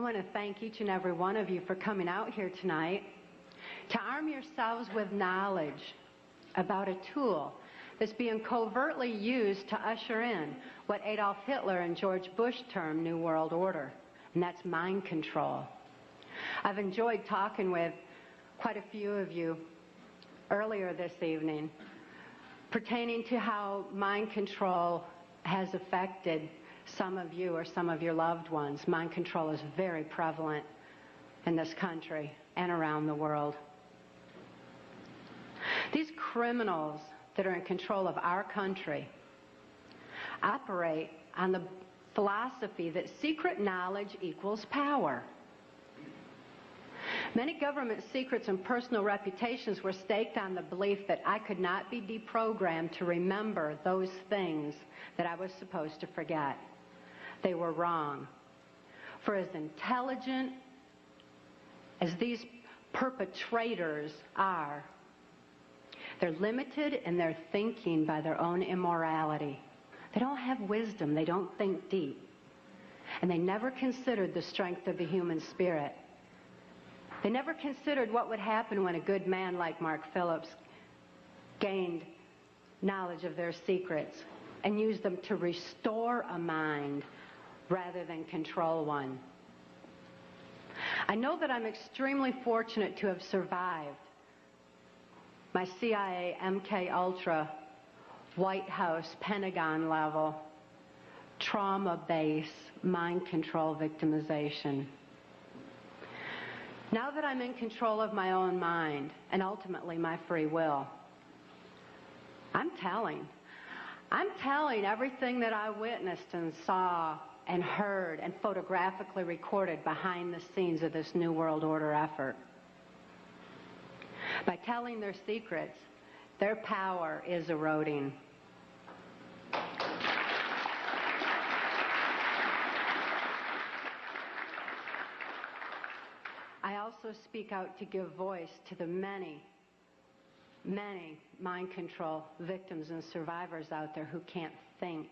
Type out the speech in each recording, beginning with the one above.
want to thank each and every one of you for coming out here tonight to arm yourselves with knowledge about a tool that's being covertly used to usher in what Adolf Hitler and George Bush termed New World Order, and that's mind control. I've enjoyed talking with quite a few of you earlier this evening pertaining to how mind control has affected some of you or some of your loved ones. Mind control is very prevalent in this country and around the world. These criminals that are in control of our country operate on the philosophy that secret knowledge equals power. Many government secrets and personal reputations were staked on the belief that I could not be deprogrammed to remember those things that I was supposed to forget. They were wrong. For as intelligent as these perpetrators are, they're limited in their thinking by their own immorality. They don't have wisdom. They don't think deep. And they never considered the strength of the human spirit. They never considered what would happen when a good man like Mark Phillips gained knowledge of their secrets and used them to restore a mind rather than control one. I know that I'm extremely fortunate to have survived my CIA, MK Ultra, White House, Pentagon level, trauma base, mind control victimization. Now that I'm in control of my own mind and ultimately my free will, I'm telling everything that I witnessed and saw and heard and photographically recorded behind the scenes of this New World Order effort. By telling their secrets, their power is eroding. I also speak out to give voice to the many mind control victims and survivors out there who can't think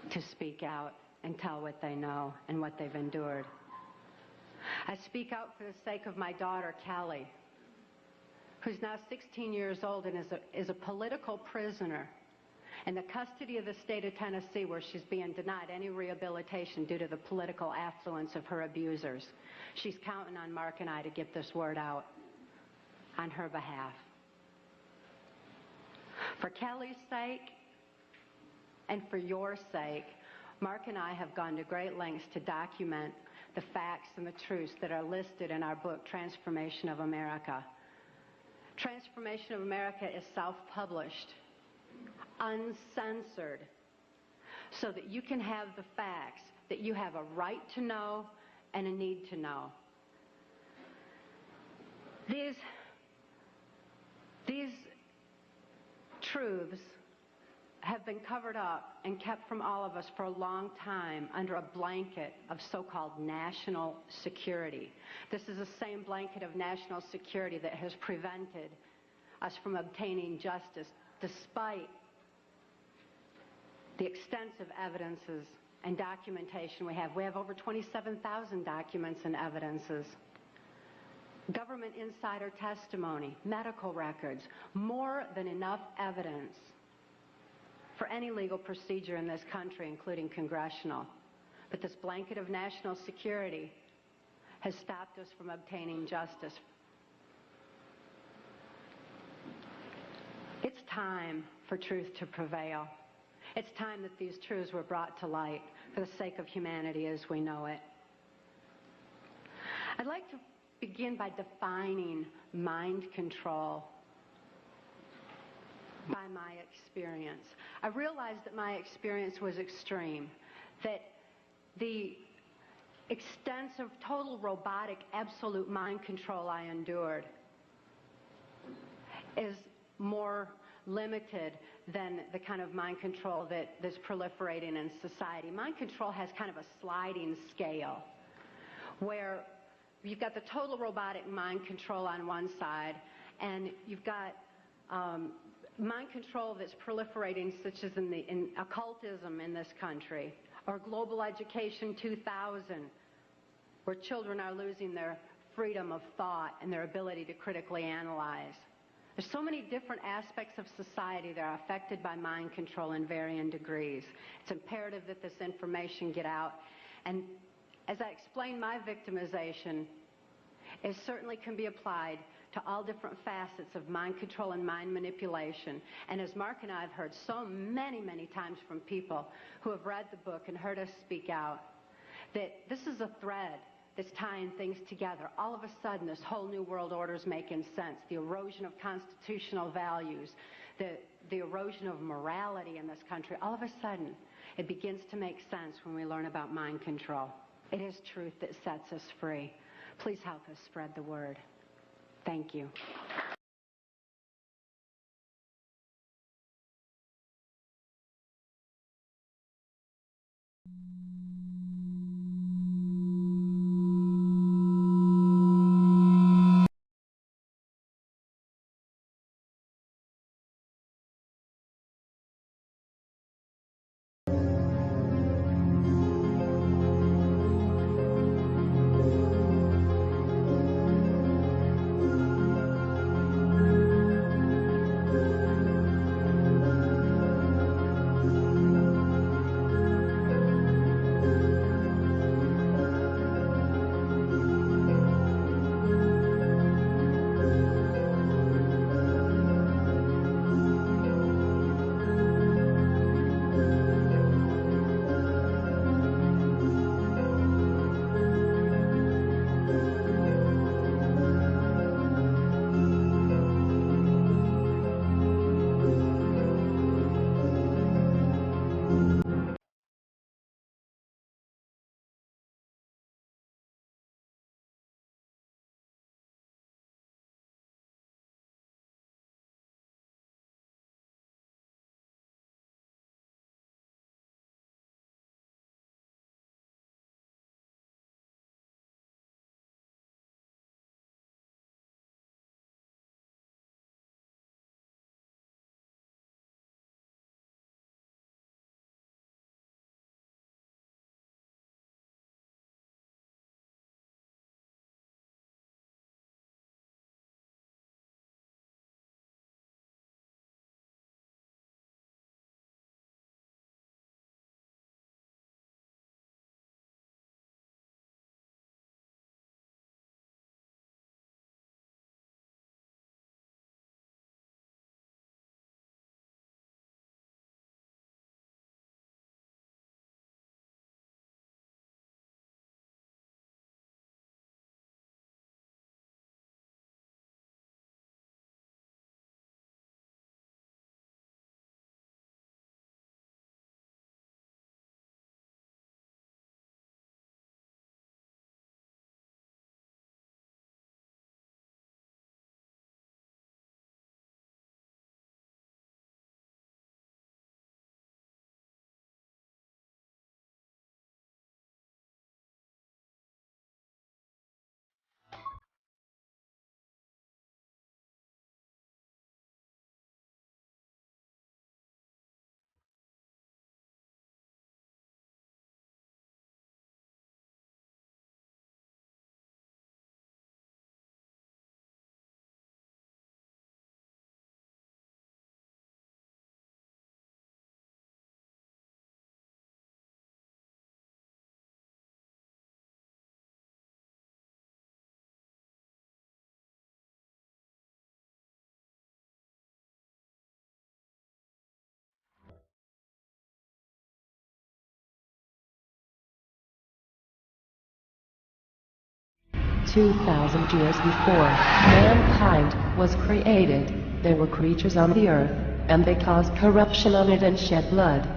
to speak out and tell what they know and what they've endured. I speak out for the sake of my daughter, Kelly, who's now 16 years old and is a political prisoner in the custody of the state of Tennessee, where she's being denied any rehabilitation due to the political affluence of her abusers. She's counting on Mark and I to get this word out on her behalf. For Kelly's sake and for your sake, Mark and I have gone to great lengths to document the facts and the truths that are listed in our book, Transformation of America. Transformation of America is self-published, uncensored, so that you can have the facts that you have a right to know and a need to know. These truths have been covered up and kept from all of us for a long time under a blanket of so-called national security. This is the same blanket of national security that has prevented us from obtaining justice despite the extensive evidences and documentation we have. We have over 27,000 documents and evidences. Government insider testimony, medical records, more than enough evidence for any legal procedure in this country, including congressional. But this blanket of national security has stopped us from obtaining justice. It's time for truth to prevail. It's time that these truths were brought to light for the sake of humanity as we know it. I'd like to begin by defining mind control by my experience. I realized that my experience was extreme, that the extensive, total robotic, absolute mind control I endured is more limited than the kind of mind control that's proliferating in society. Mind control has kind of a sliding scale where you've got the total robotic mind control on one side, and you've got mind control that's proliferating, such as in occultism in this country, Or Global Education 2000, where children are losing their freedom of thought and their ability to critically analyze. There's so many different aspects of society that are affected by mind control in varying degrees. It's imperative that this information get out. And as I explained, my victimization, it certainly can be applied to all different facets of mind control and mind manipulation. And as Mark and I have heard so many, many times from people who have read the book and heard us speak out, that this is a thread that's tying things together. All of a sudden, this whole new world order is making sense. The erosion of constitutional values, the erosion of morality in this country, all of a sudden, it begins to make sense when we learn about mind control. It is truth that sets us free. Please help us spread the word. Thank you. "2,000 years before mankind was created, there were creatures on the earth, and they caused corruption on it and shed blood.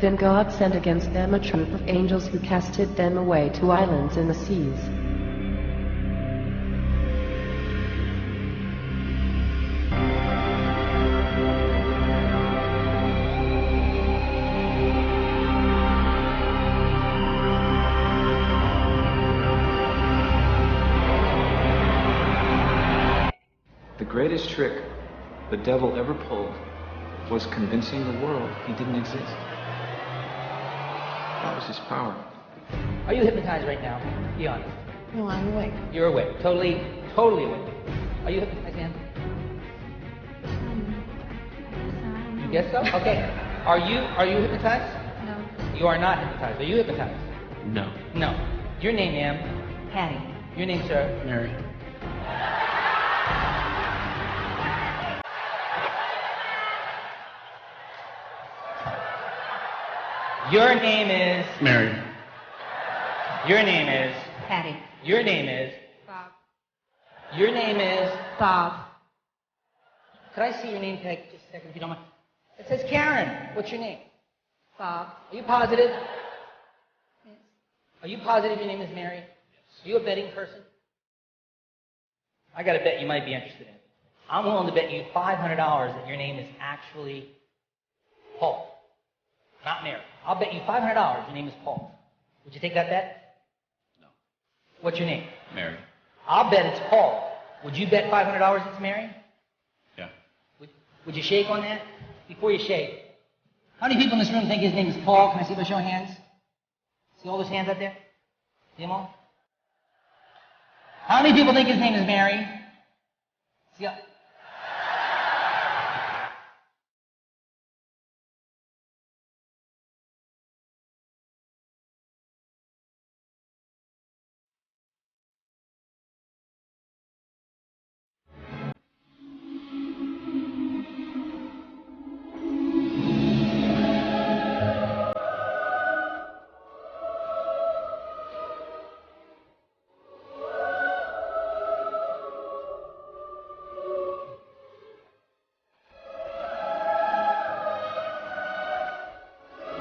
Then God sent against them a troop of angels who casted them away to islands in the seas. The greatest trick the devil ever pulled was convincing the world he didn't exist. What was his power? Are you hypnotized right now? Be honest. No, I'm awake. You're awake. Totally awake. Are you hypnotized, ma'am? You guess so? Okay. Are you hypnotized? No. You are not hypnotized. Are you hypnotized? No. No. Your name, ma'am? Patty. Your name, sir? Mary. Your name is? Mary. Your name is? Patty. Your name is? Bob. Your name is? Bob. Could I see your name tag just a second, if you don't mind? It says Karen. What's your name? Bob. Are you positive? Yes. Are you positive your name is Mary? Are you a betting person? I got to bet you might be interested in it. I'm willing to bet you $500 that your name is actually Paul, not Mary. I'll bet you $500 your name is Paul. Would you take that bet? No. What's your name? Mary. I'll bet it's Paul. Would you bet $500 it's Mary? Yeah. Would you shake on that? Before you shake. How many people in this room think his name is Paul? Can I see by show of hands? See all those hands out there? See them all? How many people think his name is Mary? See,